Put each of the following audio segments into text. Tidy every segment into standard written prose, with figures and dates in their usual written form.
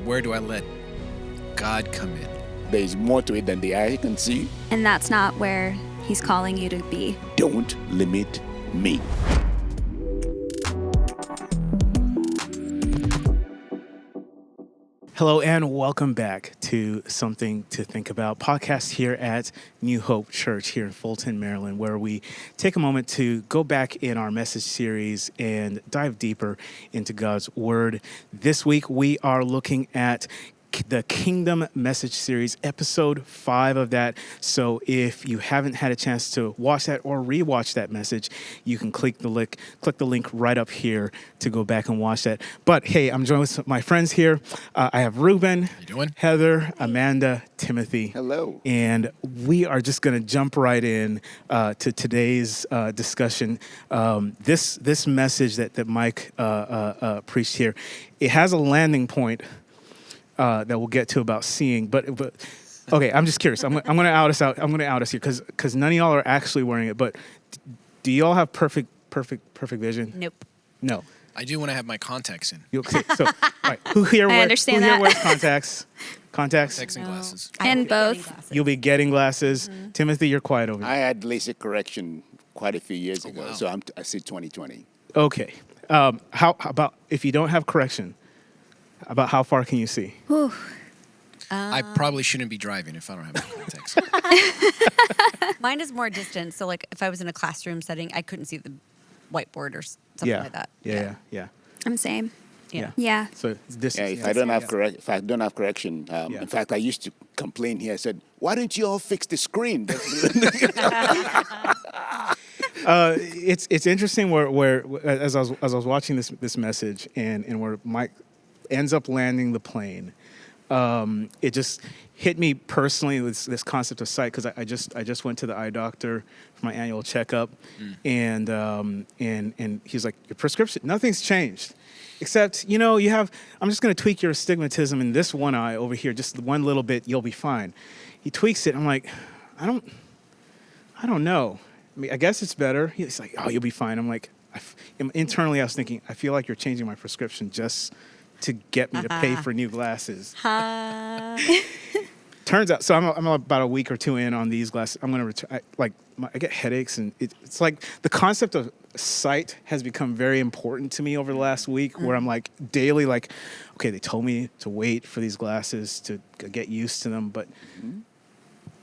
where do I let God come in? There's more to it than the eye can see. And that's not where he's calling you to be. Don't limit me. Hello and welcome back to Something to Think About podcast here at New Hope Church here in Fulton, Maryland, where we take a moment to go back in our message series and dive deeper into God's Word. This week we are looking at the Kingdom Message Series, episode 5 of that. So if you haven't had a chance to watch that or rewatch that message, you can click the link right up here to go back and watch that. But hey, I'm joined with my friends here. I have Ruben, How you doing? Heather, Amanda, Timothy. Hello. And we are just going to jump right in to today's discussion. This message that Mike preached here, it has a landing point that we'll get to about seeing, but okay, I'm just curious. I'm going to out us out. I'm going to out us here because none of y'all are actually wearing it. But do y'all have perfect vision? Nope. No. I do want to have my contacts in. Okay. So, all right. Who here I wears? understand Who here that. wears contacts? Contacts. Contacts and glasses. And both. You'll be getting glasses. Mm-hmm. Timothy, you're quiet over I here. had LASIK correction quite a few years ago, wow. so I see 20/20. Okay. How about if you don't have correction? About how far can you see? Whew. I probably shouldn't be driving if I don't have my contacts. Mine is more distant, so like if I was in a classroom setting, I couldn't see the whiteboard or something like that. Yeah. I'm same. Yeah. Yeah. So it's this. Yeah, if I don't have correction, in fact, I used to complain here. I said, "Why don't you all fix the screen?" It's interesting where as I was watching this message and where Mike ends up landing the plane, it just hit me personally with this concept of sight, because I just went to the eye doctor for my annual checkup, and he's like, your prescription, nothing's changed, except you have. I'm just going to tweak your astigmatism in this one eye over here, just one little bit. You'll be fine. He tweaks it. I'm like, I don't know. I mean, I guess it's better. He's like, oh, you'll be fine. I'm like, internally I was thinking, I feel like you're changing my prescription just to get me to pay for new glasses. Turns out, so I'm about a week or two in on these glasses. I'm going to return. I get headaches, and it's like the concept of sight has become very important to me over the last week, where I'm like daily, like, okay, they told me to wait for these glasses to get used to them, but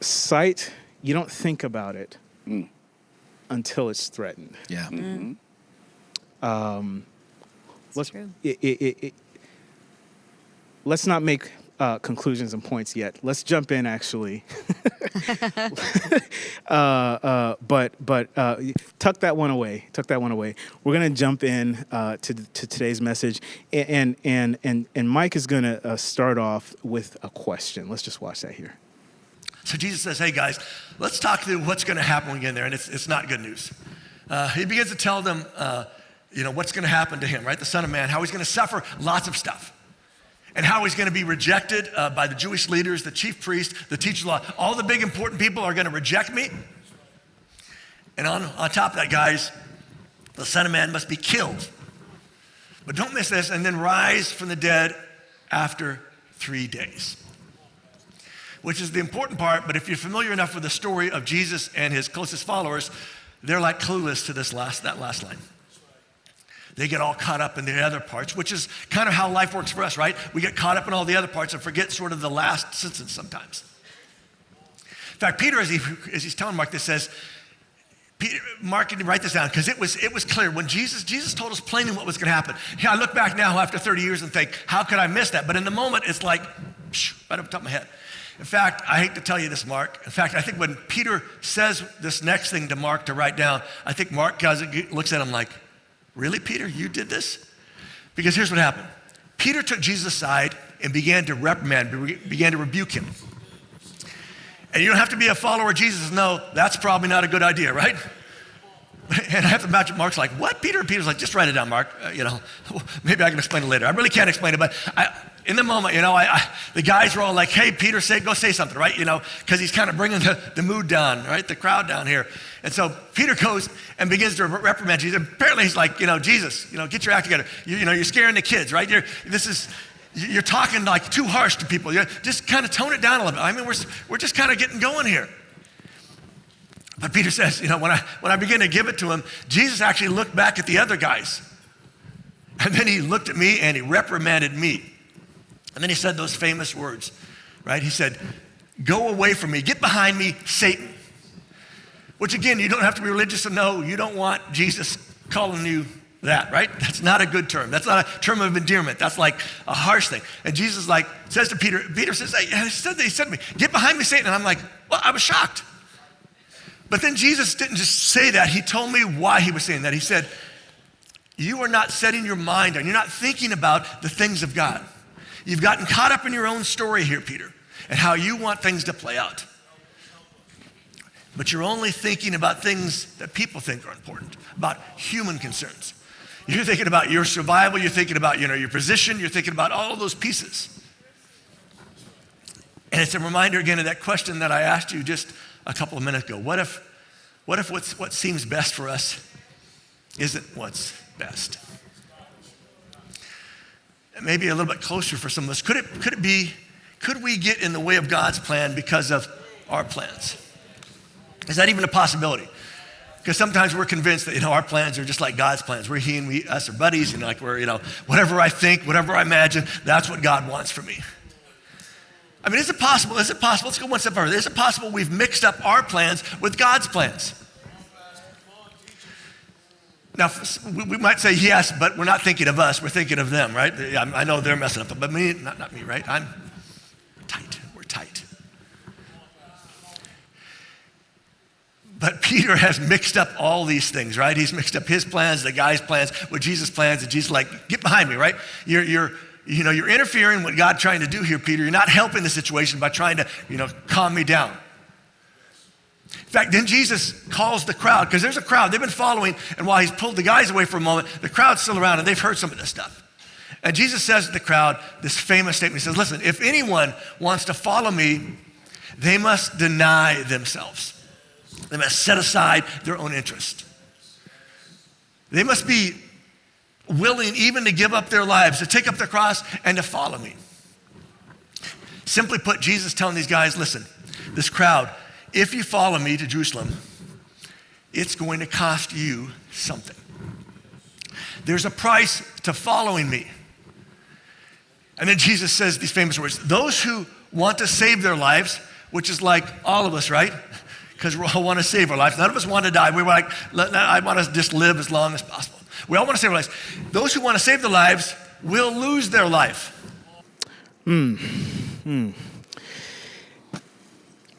sight, you don't think about it until it's threatened. Yeah. That's true. Let's not make conclusions and points yet. Let's jump in, actually. But tuck that one away. We're gonna jump in to today's message, and Mike is gonna start off with a question. Let's just watch that here. So Jesus says, hey guys, let's talk through what's going to happen when we get in there, and it's not good news. He begins to tell them, what's going to happen to him, right? The Son of Man, how he's going to suffer lots of stuff, and how he's going to be rejected by the Jewish leaders, the chief priests, the teachers of law. All the big important people are going to reject me. And on top of that, guys, the Son of Man must be killed. But don't miss this, and then rise from the dead after 3 days. Which is the important part, but if you're familiar enough with the story of Jesus and his closest followers, they're like clueless to that last line. They get all caught up in the other parts, which is kind of how life works for us, right? We get caught up in all the other parts and forget sort of the last sentence sometimes. In fact, Peter, as he's telling Mark this, says, Mark, write this down, because it was clear. When Jesus told us plainly what was going to happen. I look back now after 30 years and think, how could I miss that? But in the moment, it's like, right up the top of my head. In fact, I hate to tell you this, Mark. In fact, I think when Peter says this next thing to Mark to write down, I think Mark looks at him like, really, Peter, you did this? Because here's what happened. Peter took Jesus aside and began to began to rebuke him. And you don't have to be a follower of Jesus to know that's probably not a good idea, right? And I have to imagine Mark's like, what, Peter? And Peter's like, just write it down, Mark. Maybe I can explain it later. I really can't explain it, but in the moment, the guys were all like, hey, Peter, go say something, right? Because he's kind of bringing the mood down, right? The crowd down here. And so Peter goes and begins to reprimand Jesus. Apparently he's like, Jesus, get your act together. You're scaring the kids, right? You're talking like too harsh to people. You just kind of tone it down a little bit. I mean, we're just kind of getting going here. But Peter says, when I began to give it to him, Jesus actually looked back at the other guys. And then he looked at me and he reprimanded me. And then he said those famous words, right? He said, "Go away from me. Get behind me, Satan." Which again, you don't have to be religious to know you don't want Jesus calling you that, right? That's not a good term. That's not a term of endearment. That's like a harsh thing. And Jesus says to Peter, says, he said to me, "Get behind me, Satan." And I'm like, well, I was shocked. But then Jesus didn't just say that. He told me why he was saying that. He said, you are not setting your mind on, you're not thinking about the things of God. You've gotten caught up in your own story here, Peter, and how you want things to play out. But you're only thinking about things that people think are important, about human concerns. You're thinking about your survival, you're thinking about your position, you're thinking about all of those pieces. And it's a reminder again of that question that I asked you just a couple of minutes ago. What if what seems best for us isn't what's best? Maybe a little bit closer for some of us. Could we get in the way of God's plan because of our plans? Is that even a possibility? Because sometimes we're convinced that our plans are just like God's plans. We're he and us are buddies, and like we're whatever I think, whatever I imagine, that's what God wants for me. I mean, is it possible? Let's go one step further. Is it possible we've mixed up our plans with God's plans? Now, we might say yes, but we're not thinking of us. We're thinking of them, right? I know they're messing up, but me, not me, right? I'm tight. We're tight. But Peter has mixed up all these things, right? He's mixed up his plans, the guy's plans, with Jesus' plans, and Jesus is like, get behind me, right? You're interfering with God trying to do here, Peter. You're not helping the situation by trying to, calm me down. In fact, then Jesus calls the crowd, because there's a crowd. They've been following, and while he's pulled the guys away for a moment, the crowd's still around, and they've heard some of this stuff. And Jesus says to the crowd this famous statement. He says, listen, if anyone wants to follow me, they must deny themselves. They must set aside their own interest. They must be willing even to give up their lives, to take up their cross and to follow me. Simply put, Jesus telling these guys, listen, this crowd, if you follow me to Jerusalem, it's going to cost you something. There's a price to following me. And then Jesus says these famous words, those who want to save their lives, which is like all of us, right? Because we all want to save our lives. None of us want to die. We're like, I want to just live as long as possible. We all want to save our lives. Those who want to save their lives will lose their life.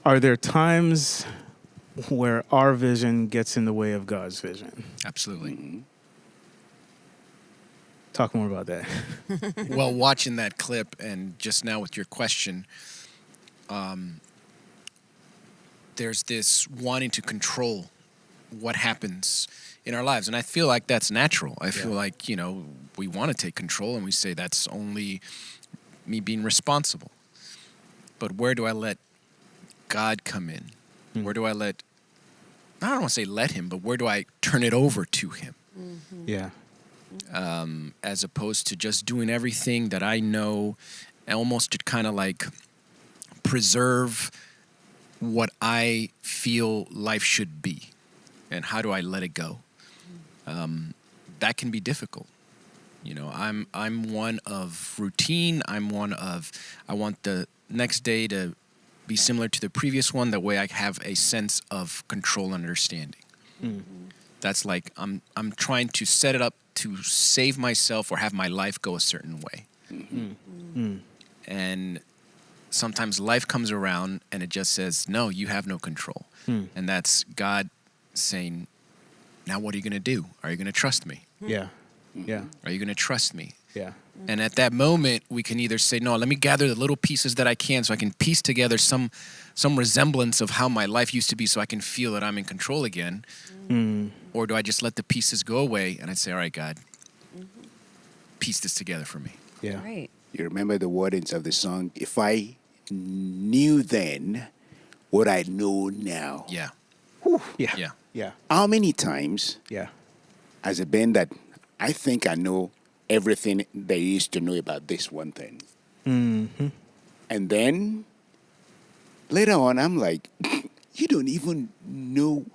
Are there times where our vision gets in the way of God's vision? Absolutely. Talk more about that. Well, watching that clip and just now with your question, there's this wanting to control what happens in our lives. And I feel like that's natural. I feel like, we want to take control and we say that's only me being responsible. But where do I let God come in? Where do I I don't want to say let him, but where do I turn it over to him? Mm-hmm. Yeah. As opposed to just doing everything that I know, almost to kind of like preserve what I feel life should be. And how do I let it go? That can be difficult. I'm one of routine. I'm one of, I want the next day to be similar to the previous one. That way I have a sense of control and understanding. Mm-hmm. That's like, I'm trying to set it up to save myself or have my life go a certain way. Mm-hmm. Mm-hmm. And sometimes life comes around and it just says, no, you have no control. And that's God saying, now what are you going to do? Are you going to trust me? Yeah. Yeah. Are you going to trust me? Yeah. And at that moment, we can either say, no, let me gather the little pieces that I can so I can piece together some resemblance of how my life used to be so I can feel that I'm in control again. Or do I just let the pieces go away and I say, all right, God, piece this together for me. Yeah. Right. You remember the wordings of the song, if I knew then what I know now. Yeah. Whew. Yeah. Yeah. Yeah. How many times Yeah. has it been that I think I know everything there is to know about this one thing. And then later on, I'm like, you don't even know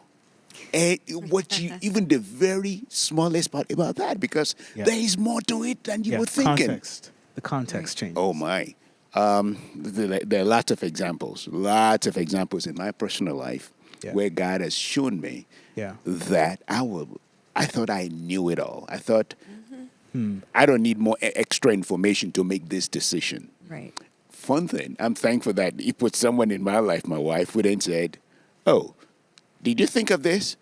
even the very smallest part about that, because there is more to it than you were thinking. The context changes. Oh my. There are lots of examples in my personal life where God has shown me that I thought I knew it all. I thought I don't need more extra information to make this decision. Right. Fun thing, I'm thankful that He put someone in my life, my wife, who then said, "Oh, did you think of this?"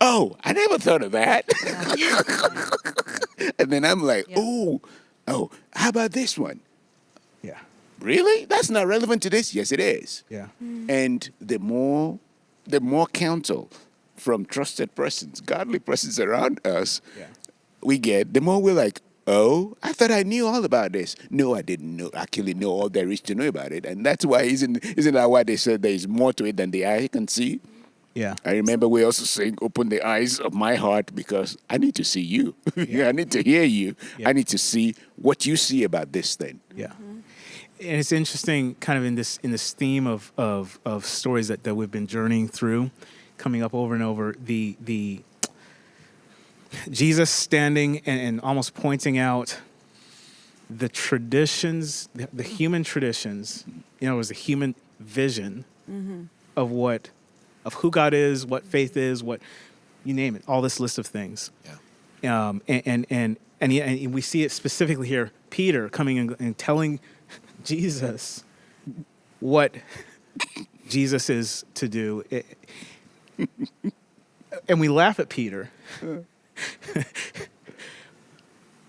Oh, I never thought of that. And then I'm like, oh, how about this one? Yeah. Really? That's not relevant to this? Yes, it is. Yeah. And the more counsel from trusted persons, godly persons around us, we get, the more we're like, oh, I thought I knew all about this. No, I didn't actually know all there is to know about it. And that's why, isn't that why they said there is more to it than the eye can see? Yeah. I remember we also saying, open the eyes of my heart, because I need to see you. I need to hear you. I need to see what you see about this thing. Yeah. And it's interesting, kind of in this theme of stories that we've been journeying through, coming up over and over, the Jesus standing and almost pointing out the traditions, the human traditions, it was the human vision of who God is, what faith is, what you name it, all this list of things. Yeah. And we see it specifically here, Peter coming and telling Jesus what Jesus is to do. And we laugh at Peter.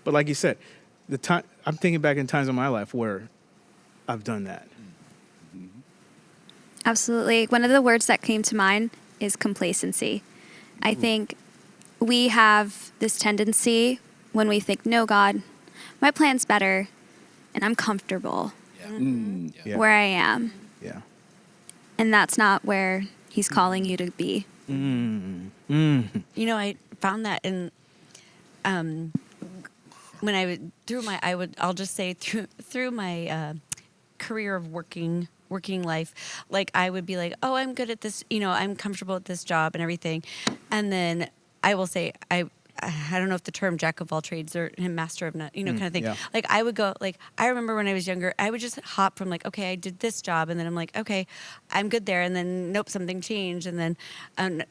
But like you said, I'm thinking back in times in my life where I've done that. Absolutely. One of the words that came to mind is complacency. I think we have this tendency when we think, no, God, my plan's better and I'm comfortable where I am. Yeah. And that's not where He's calling you to be. I found that in when I'll just say through my career of working life, like I would be like, oh, I'm good at this, I'm comfortable at this job and everything, and then I will say I don't know if the term jack of all trades or master of none, kind of thing. Yeah. Like I would go, like I remember when I was younger, I would just hop from like, okay, I did this job, and then I'm like, okay, I'm good there, and then nope, something changed, and then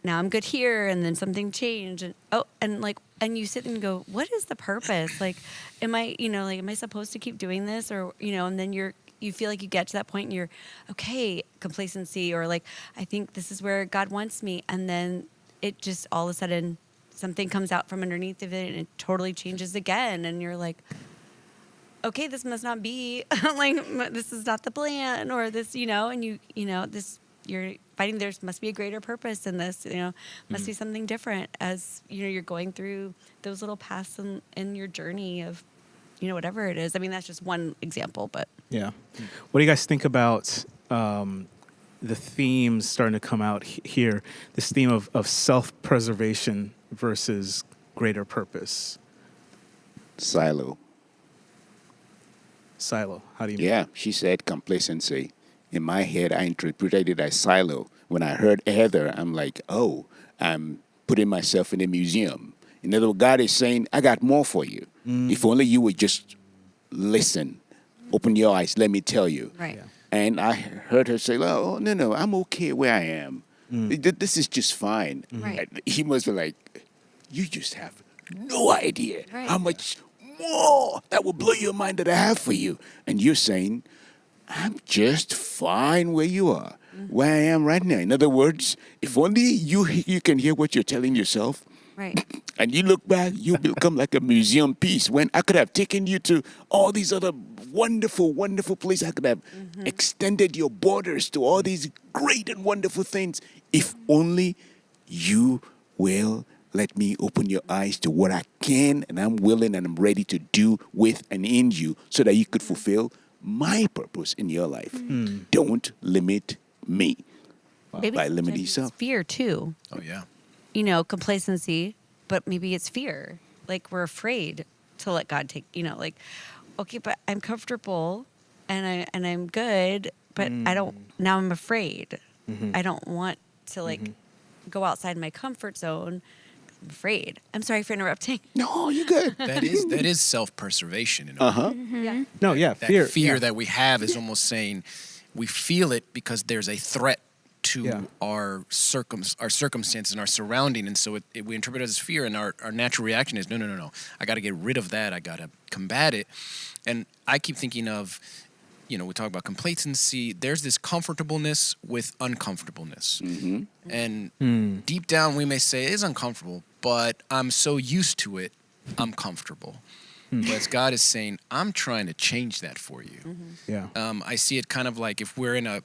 now I'm good here, and then something changed, and you sit and go, what is the purpose? Like, am I supposed to keep doing this, or and then you feel like you get to that point and you're okay, complacency, or like I think this is where God wants me, and then it just all of a sudden something comes out from underneath of it and it totally changes again, and you're like, okay, this must not be like this is not the plan, or this, and this you're fighting. There must be a greater purpose in this, must be something different as you're going through those little paths in your journey of whatever it is. I mean, that's just one example, but yeah. What do you guys think about the themes starting to come out here? This theme of self-preservation versus greater purpose. Silo. How do you mean? Yeah, she said complacency. In my head, I interpreted it as silo. When I heard Heather, I'm like, oh, I'm putting myself in a museum. In other words, God is saying, I got more for you. If only you would just listen, open your eyes, let me tell you. Right. Yeah. And I heard her say, oh, no, I'm okay where I am. This is just fine. Right. He must be like, you just have no idea how much more that will blow your mind that I have for you. And you're saying, I'm just fine where you are, where I am right now. In other words, if only you can hear what you're telling yourself, right, and you look back, you become like a museum piece. When I could have taken you to all these other wonderful, wonderful places, I could have extended your borders to all these great and wonderful things. If only you will let me open your eyes to what I can and I'm willing and I'm ready to do with and in you, so that you could fulfill my purpose in your life. Don't limit me by limiting yourself. Fear too. Oh, yeah. Complacency, but maybe it's fear. like we're afraid to let God take, like, okay, but I'm comfortable and I'm good, but now I'm afraid. I don't want to like go outside my comfort zone. I'm afraid. I'm sorry for interrupting. No, you're good. That is self-preservation. Yeah. No, yeah, That fear. fear yeah. that we have is almost saying we feel it because there's a threat to Yeah. our circumstances and our surrounding, and so we interpret it as fear, and our natural reaction is no. I got to get rid of that. I got to combat it. And I keep thinking of, we talk about complacency. There's this comfortableness with uncomfortableness, and deep down we may say it is uncomfortable, but I'm so used to it, I'm comfortable. Whereas God is saying, I'm trying to change that for you. Yeah. I see it kind of like if we're in a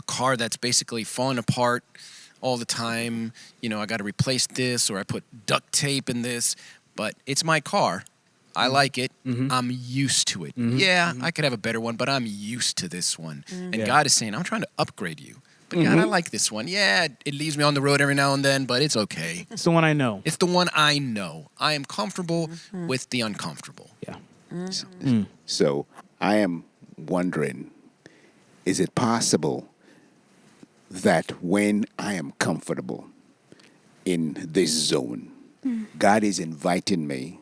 car that's basically falling apart all the time. I got to replace this, or I put duct tape in this, but it's my car. I like it. I'm used to it. Yeah, I could have a better one, but I'm used to this one. And Yeah. God is saying, I'm trying to upgrade you. But God, I like this one. Yeah, it leaves me on the road every now and then, but it's okay. It's the one I know. It's the one I know. I am comfortable with the uncomfortable. Yeah. So I am wondering, is it possible that when I am comfortable in this zone, God is inviting me,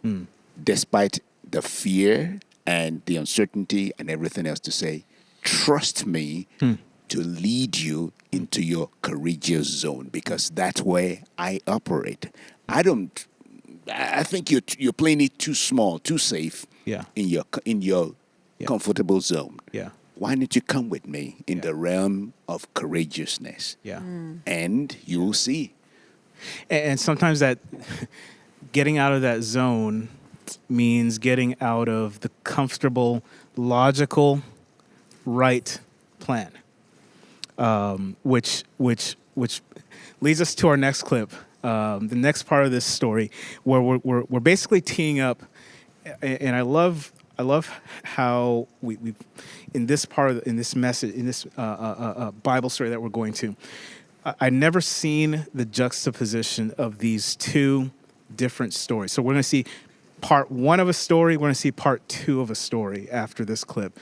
despite the fear and the uncertainty and everything else, to say, trust me to lead you into your courageous zone, because that's where I operate. I think you're playing it too small, too safe Yeah. in your comfortable zone. Yeah. Why don't you come with me in the realm of courageousness? Yeah. And you'll see. And sometimes that getting out of that zone means getting out of the comfortable, logical, right plan, which leads us to our next clip, the next part of this story, where we're basically teeing up, and I love how we in this message, in this Bible story that we're going to. I'd never seen the juxtaposition of these two different stories. So we're going to see part one of a story. We're going to see part two of a story after this clip.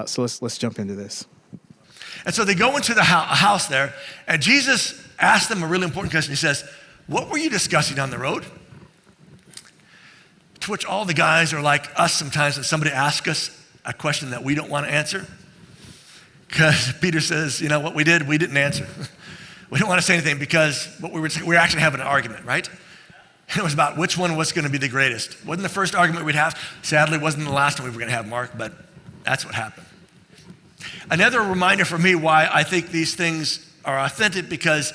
So let's jump into this. And so they go into the house there, and Jesus asks them a really important question. He says, "What were you discussing on the road?" To which all the guys are like us sometimes when somebody asks us a question that we don't want to answer. Because Peter says, what we did, we didn't answer. We didn't want to say anything because what we were actually having an argument, right? And it was about which one was going to be the greatest. Wasn't the first argument we'd have. Sadly, wasn't the last one we were going to have, Mark, but that's what happened. Another reminder for me why I think these things are authentic, because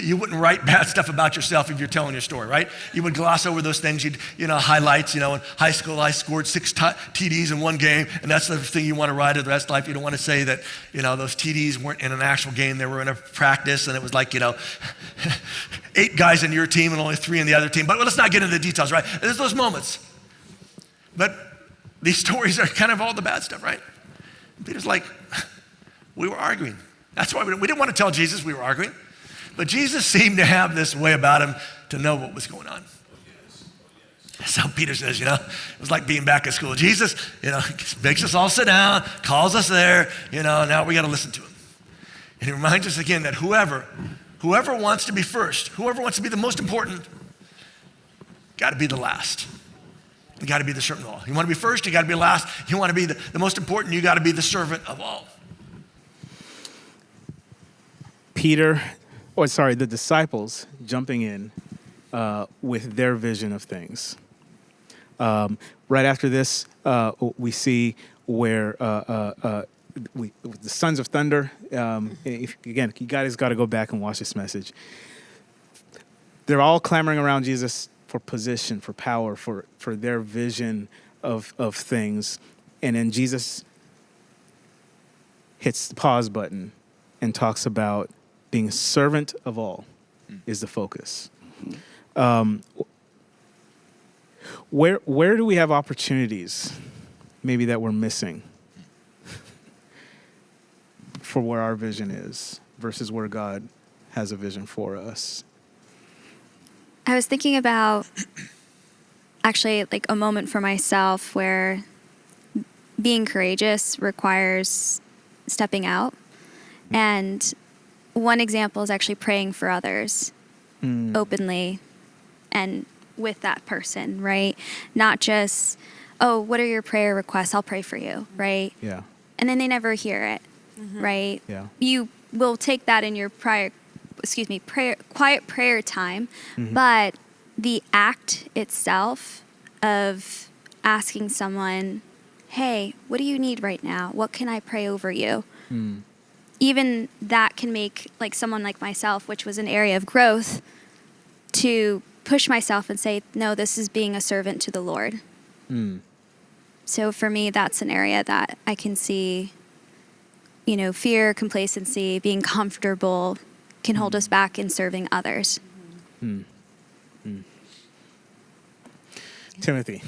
you wouldn't write bad stuff about yourself if you're telling your story, right? You would gloss over those things. You'd, highlights, in high school I scored 6 TDs in one game, and that's the thing you want to write of the rest of life. You don't want to say that, those TDs weren't in an actual game. They were in a practice, and it was like, 8 guys in your team and only 3 in the other team. But let's not get into the details, right? There's those moments. But these stories are kind of all the bad stuff, right? Peter's like, we were arguing. That's why we didn't want to tell Jesus we were arguing. But Jesus seemed to have this way about him to know what was going on. So Peter says, it was like being back at school. Jesus, makes us all sit down, calls us there, now we got to listen to him. And he reminds us again that whoever wants to be first, whoever wants to be the most important, got to be the last. You got to be the servant of all. You want to be first, you got to be last. You want to be the most important, you got to be the servant of all. The disciples jumping in with their vision of things. Right after this, we see where the Sons of Thunder, again, you guys got to go back and watch this message. They're all clamoring around Jesus for position, for power, for their vision of things. And then Jesus hits the pause button and talks about being a servant of all is the focus. Where do we have opportunities maybe that we're missing for where our vision is versus where God has a vision for us? I was thinking about, actually like a moment for myself where being courageous requires stepping out. And one example is actually praying for others openly and with that person, right? Not just, oh, what are your prayer requests? I'll pray for you, right? Yeah. And then they never hear it, right? Yeah. You will take that in your quiet prayer time, but the act itself of asking someone, hey, what do you need right now? What can I pray over you? Even that can make like someone like myself, which was an area of growth, to push myself and say, no, this is being a servant to the Lord. So for me, that's an area that I can see, fear, complacency, being comfortable can hold us back in serving others. Timothy.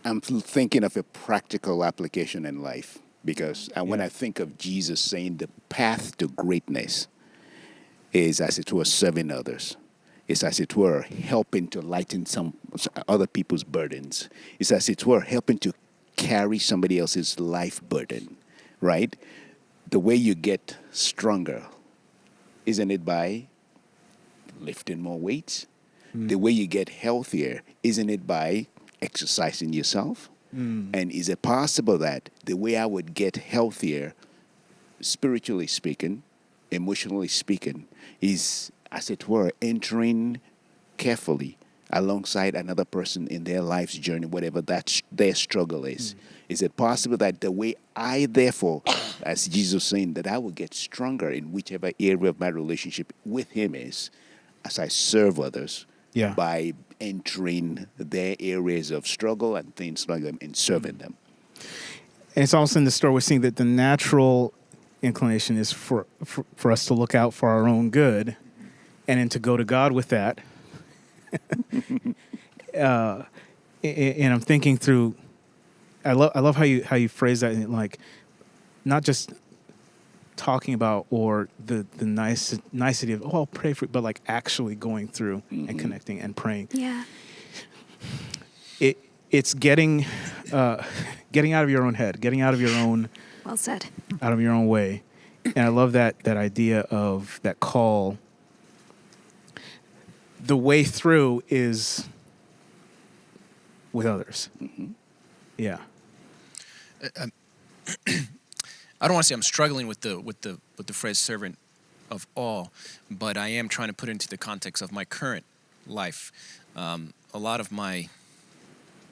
I'm thinking of a practical application in life because when I think of Jesus saying the path to greatness is, as it were, serving others. It's, as it were, helping to lighten some other people's burdens. It's, as it were, helping to carry somebody else's life burden, right? The way you get stronger, isn't it by lifting more weights? The way you get healthier, isn't it by exercising yourself? And is it possible that the way I would get healthier, spiritually speaking, emotionally speaking, is, as it were, entering carefully alongside another person in their life's journey, whatever their struggle is? Is it possible that the way I, therefore, as Jesus was saying, that I will get stronger in whichever area of my relationship with him is, as I serve others, by entering their areas of struggle and things like them and serving them? And it's also in the story we're seeing that the natural inclination is for us to look out for our own good and then to go to God with that. And I'm thinking through, I love how you phrase that, like not just talking about or the nicety of, oh, I'll pray for it, but like actually going through and connecting and praying. Yeah. It's getting out of your own head, getting out of your own Well said. out of your own way. And I love that idea of that call. The way through is with others. Yeah. I don't want to say I'm struggling with the phrase servant of all, but I am trying to put it into the context of my current life. A lot of my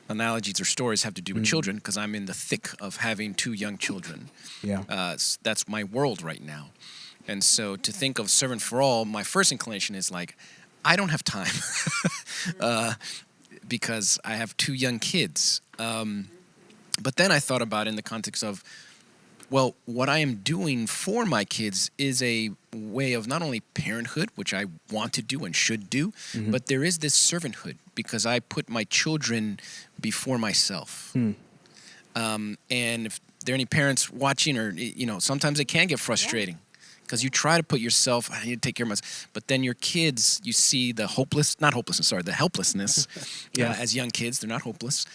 analogies or stories have to do with children because I'm in the thick of having 2 young children. Yeah. That's my world right now. And so to think of servant for all, my first inclination is like, I don't have time because I have 2 young kids. But then I thought about it in the context of, well, what I am doing for my kids is a way of not only parenthood, which I want to do and should do, but there is this servanthood because I put my children before myself. And if there are any parents watching, or sometimes it can get frustrating because you try to put yourself, I need to take care of myself, but then your kids, you see the the helplessness. As young kids, they're not hopeless.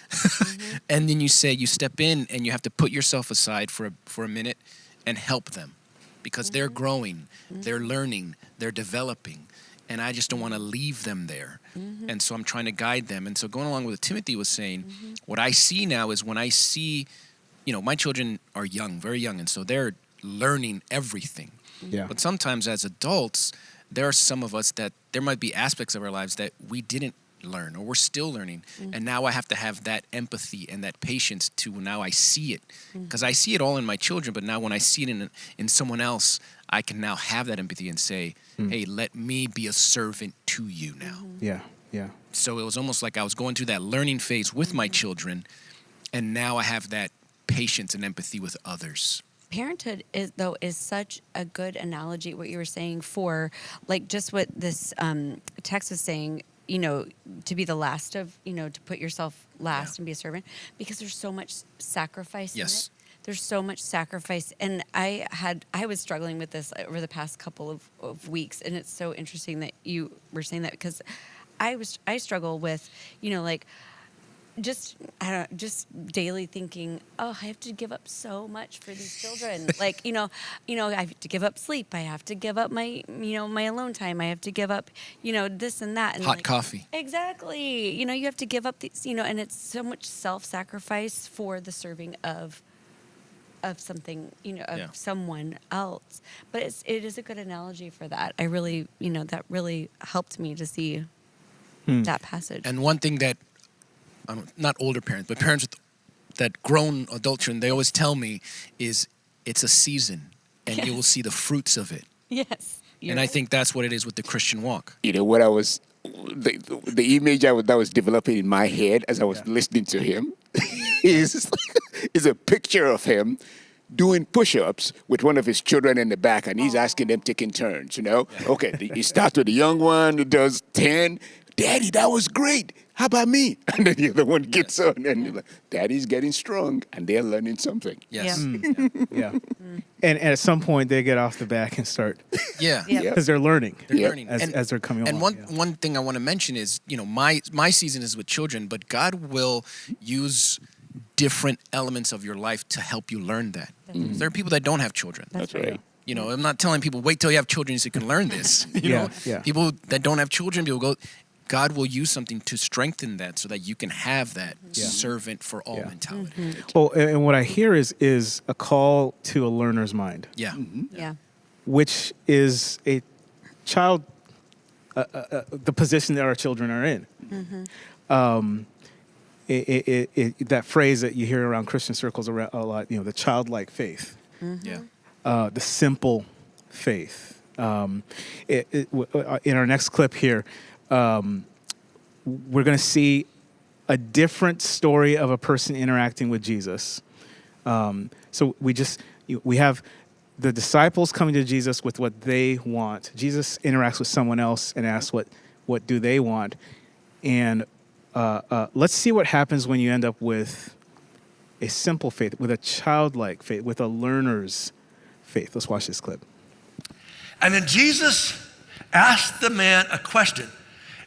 And then you step in and you have to put yourself aside for a minute and help them because they're growing, they're learning, they're developing. And I just don't want to leave them there. And so I'm trying to guide them. And so going along with what Timothy was saying, what I see now is when I see, my children are young, very young, and so they're learning everything. Yeah. But sometimes as adults, there are some of us that there might be aspects of our lives that we didn't learn or we're still learning. And now I have to have that empathy and that patience to now I see it. Because I see it all in my children, but now when I see it in someone else, I can now have that empathy and say, hey, let me be a servant to you now. Yeah. Yeah. So it was almost like I was going through that learning phase with my children, and now I have that patience and empathy with others. Parenthood is such a good analogy, what you were saying, for like just what this text was saying, to be the last of, to put yourself last and be a servant, because there's so much sacrifice in it. There's so much sacrifice. And I was struggling with this over the past couple of weeks, and it's so interesting that you were saying that because I struggle with, like, just I don't know, just daily thinking, oh, I have to give up so much for these children. Like, I have to give up sleep. I have to give up my, my alone time. I have to give up, this and that. And Hot coffee. Exactly. You have to give up these, and it's so much self-sacrifice for the serving of something, of someone else. But it is a good analogy for that. I really, that really helped me to see that passage. And one thing that, not older parents, but parents with that grown adult children, they always tell me is it's a season and you will see the fruits of it. Yes. And I think that's what it is with the Christian walk. You know what the image that was developing in my head as I was listening to him is a picture of him doing push-ups with one of his children in the back, and he's asking them, taking turns, Okay, he starts with the young one who does 10. Daddy, that was great. How about me? And then the other one gets on, and you're like, Daddy's getting strong, and they're learning something. Yes. Yeah. And at some point, they get off the back and start. Yeah. Because they're learning. They're learning. As they're coming along. And one thing I want to mention is, my season is with children, but God will use different elements of your life to help you learn that. There are people that don't have children. That's right. I'm not telling people, wait till you have children so you can learn this. People that don't have children, God will use something to strengthen that so that you can have that servant for all mentality. Well, and what I hear is a call to a learner's mind. Yeah. Yeah. Which is a child, the position that our children are in. That phrase that you hear around Christian circles a lot, the childlike faith. Yeah. The simple faith. In our next clip here, we're going to see a different story of a person interacting with Jesus. So we have the disciples coming to Jesus with what they want. Jesus interacts with someone else and asks what do they want. And let's see what happens when you end up with a simple faith, with a childlike faith, with a learner's faith. Let's watch this clip. And then Jesus asked the man a question.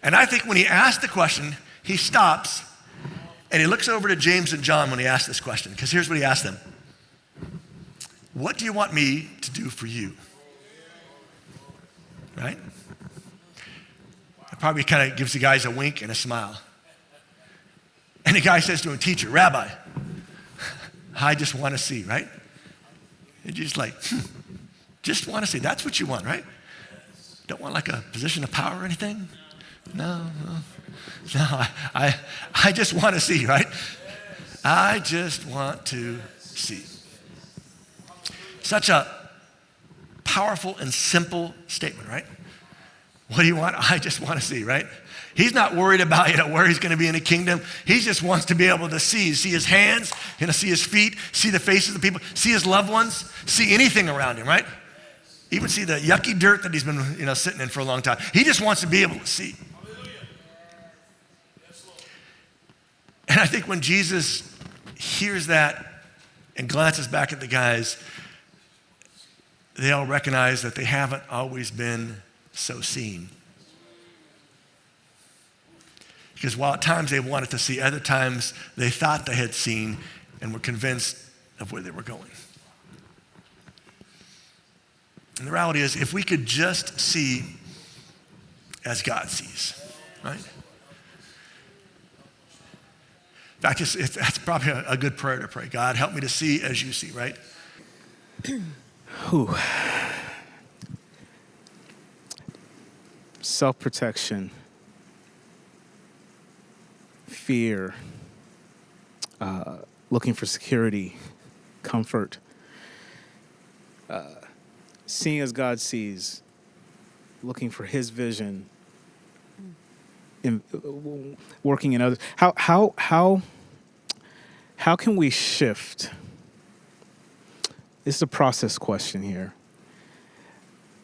And I think when he asked the question, he stops and he looks over to James and John when he asked this question. Because here's what he asked them. What do you want me to do for you? Right? It probably kind of gives the guys a wink and a smile. And the guy says to him, teacher, rabbi, I just want to see, right? And you're just like, just want to see. That's what you want, right? Don't want like a position of power or anything? No, I just want to see, right? I just want to see. Such a powerful and simple statement, right? What do you want? I just want to see, right? He's not worried about, where he's going to be in the kingdom. He just wants to be able to see his hands, see his feet, see the faces of the people, see his loved ones, see anything around him, right? Even see the yucky dirt that he's been, sitting in for a long time. He just wants to be able to see. And I think when Jesus hears that and glances back at the guys, they all recognize that they haven't always been so seen. Because while at times they wanted to see, other times they thought they had seen and were convinced of where they were going. And the reality is, if we could just see as God sees, right? In fact, that's probably a good prayer to pray. God, help me to see as you see, right? Self-protection, fear, looking for security, comfort, seeing as God sees, looking for His vision, working in others. How can we shift? This is a process question here.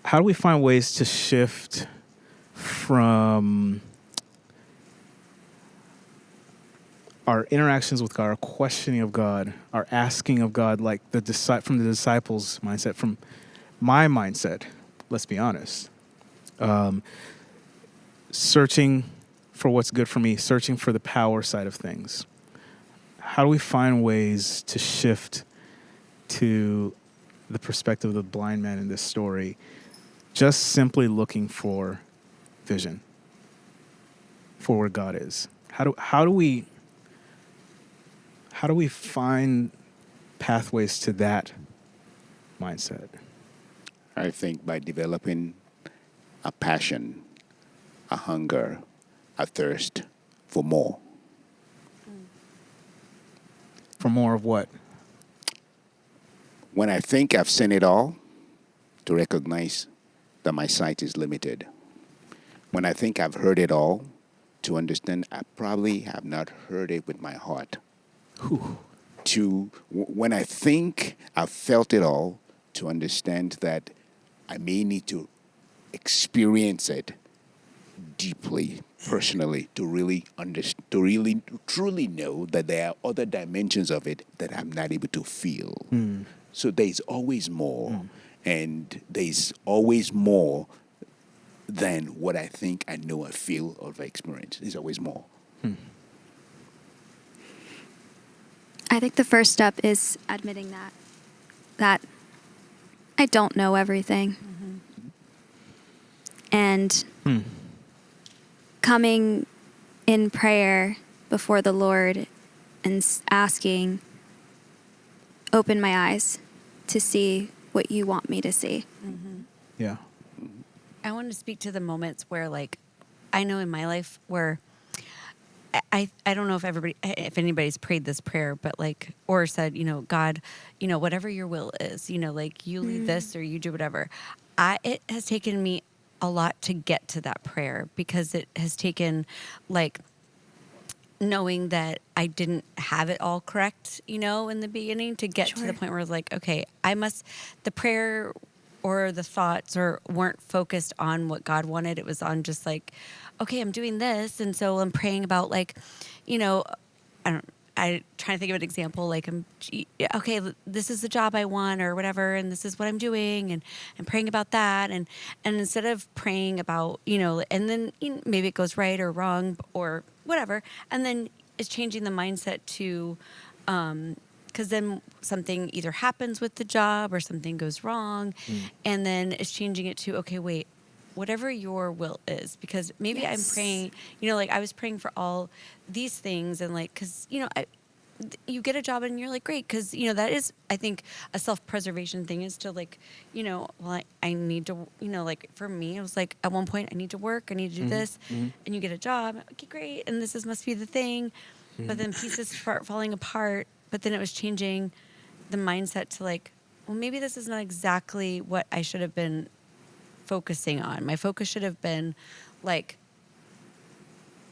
How do we find ways to shift from our interactions with God, our questioning of God, our asking of God, like from the disciples' mindset, from my mindset, let's be honest, searching for what's good for me, searching for the power side of things. How do we find ways to shift to the perspective of the blind man in this story, just simply looking for vision for where God is? How do we find pathways to that mindset? I think by developing a passion, a hunger, a thirst for more. For more of what? When I think I've seen it all, to recognize that my sight is limited. When I think I've heard it all, to understand I probably have not heard it with my heart. When I think I've felt it all, to understand that I may need to experience it deeply, personally, to really truly know that there are other dimensions of it that I'm not able to feel. So there's always more, and there's always more than what I think I know, I feel, or I experience. There's always more. I think the first step is admitting that I don't know everything. And coming in prayer before the Lord and asking, open my eyes to see what you want me to see. Yeah. I want to speak to the moments where, like, I know in my life where I don't know if anybody's prayed this prayer, but like, or said, God, whatever your will is, like you lead this or you do whatever. It has taken me a lot to get to that prayer, because it has taken like knowing that I didn't have it all correct, in the beginning, to get to the point where I was like, okay, the prayer or the thoughts weren't focused on what God wanted. It was on just like, okay, I'm doing this. And so I'm praying about like, I'm trying to think of an example, like okay, this is the job I want or whatever, and this is what I'm doing, and I'm praying about that. And instead of praying about, and then maybe it goes right or wrong or whatever, and then it's changing the mindset to, because then something either happens with the job or something goes wrong, and then it's changing it to, okay, wait, whatever your will is, because maybe I'm praying, like I was praying for all these things, and like, because, you get a job and you're like, great, because, that is, I think, a self-preservation thing, is to like, well, I need to, like for me, it was like at one point I need to work, I need to do this, and you get a job, okay, great, and this must be the thing, but then pieces start falling apart. But then it was changing the mindset to like, well, maybe this is not exactly what I should have been focusing on. My focus should have been like,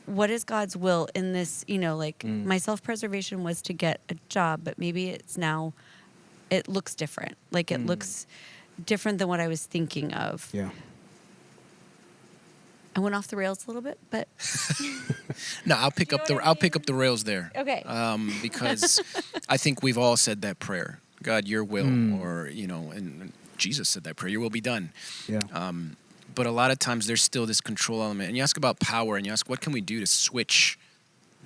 what is God's will in this? My self-preservation was to get a job, but maybe it's now, it looks different. Like it looks different than what I was thinking of. Yeah. I went off the rails a little bit, but No, I'll pick up the rails there. Okay. Because I think we've all said that prayer. God, your will, or and Jesus said that prayer. Your will be done. Yeah. But a lot of times there's still this control element. And you ask about power, and you ask, what can we do to switch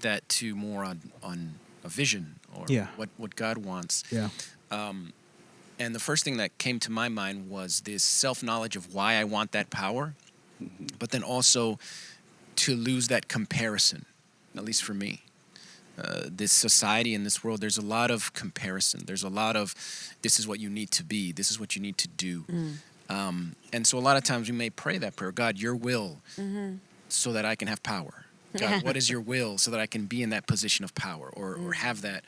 that to more on a vision, or what God wants? Yeah. And the first thing that came to my mind was this self-knowledge of why I want that power, but then also to lose that comparison, at least for me. This society in this world, there's a lot of comparison. There's a lot of, this is what you need to be. This is what you need to do. And so a lot of times we may pray that prayer, God, your will, so that I can have power. God, what is your will so that I can be in that position of power, or have that,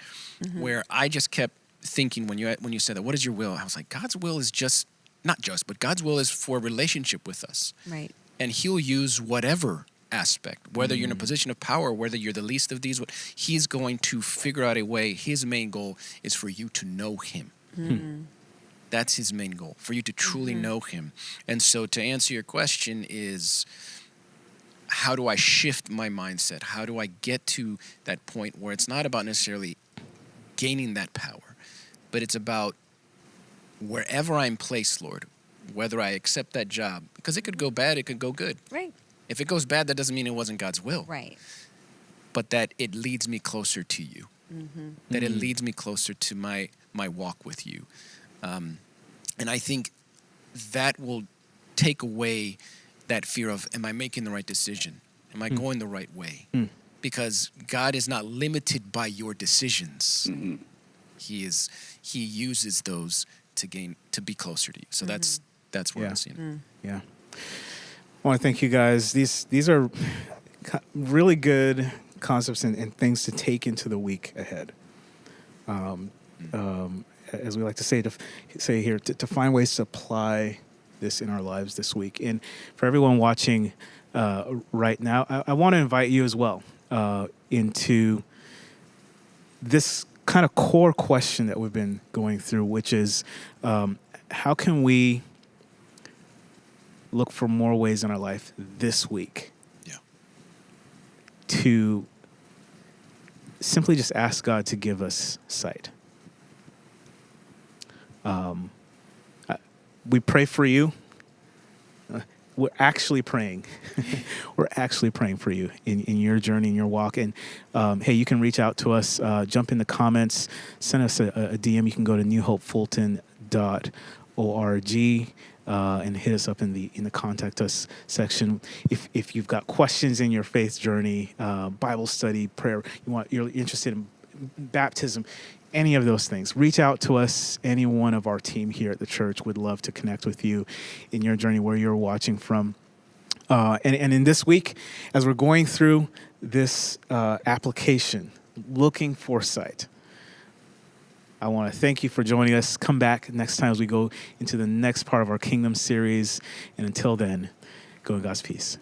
where I just kept thinking when you said that, what is your will? I was like, God's will is but God's will is for relationship with us. right. And he'll use whatever aspect, whether you're in a position of power, whether you're the least of these, he's going to figure out a way. His main goal is for you to know him. That's his main goal, for you to truly know him. And so to answer your question is, how do I shift my mindset? How do I get to that point where it's not about necessarily gaining that power, but it's about wherever I'm placed, Lord, whether I accept that job, because it could go bad, it could go good. Right. If it goes bad, that doesn't mean it wasn't God's will. Right. But that it leads me closer to you. That it leads me closer to my walk with you. And I think that will take away that fear of, am I making the right decision? Am I going the right way? Because God is not limited by your decisions. He uses those to be closer to you. So that's where I'm seeing it. Yeah. I want to thank you guys. These are really good concepts and things to take into the week ahead. As we like to say here, to find ways to apply this in our lives this week. And for everyone watching right now, I want to invite you as well into this kind of core question that we've been going through, which is how can we look for more ways in our life this week to simply just ask God to give us sight. We pray for you. We're actually praying. We're actually praying for you in your journey, in your walk. And hey, you can reach out to us, jump in the comments, send us a DM. You can go to newhopefulton.org and hit us up in the contact us section. If you've got questions in your faith journey, Bible study, prayer, you're interested in baptism, any of those things, reach out to us. Any one of our team here at the church would love to connect with you in your journey where you're watching from. And in this week, as we're going through this application, looking for sight, I want to thank you for joining us. Come back next time as we go into the next part of our Kingdom series. And until then, go in God's peace.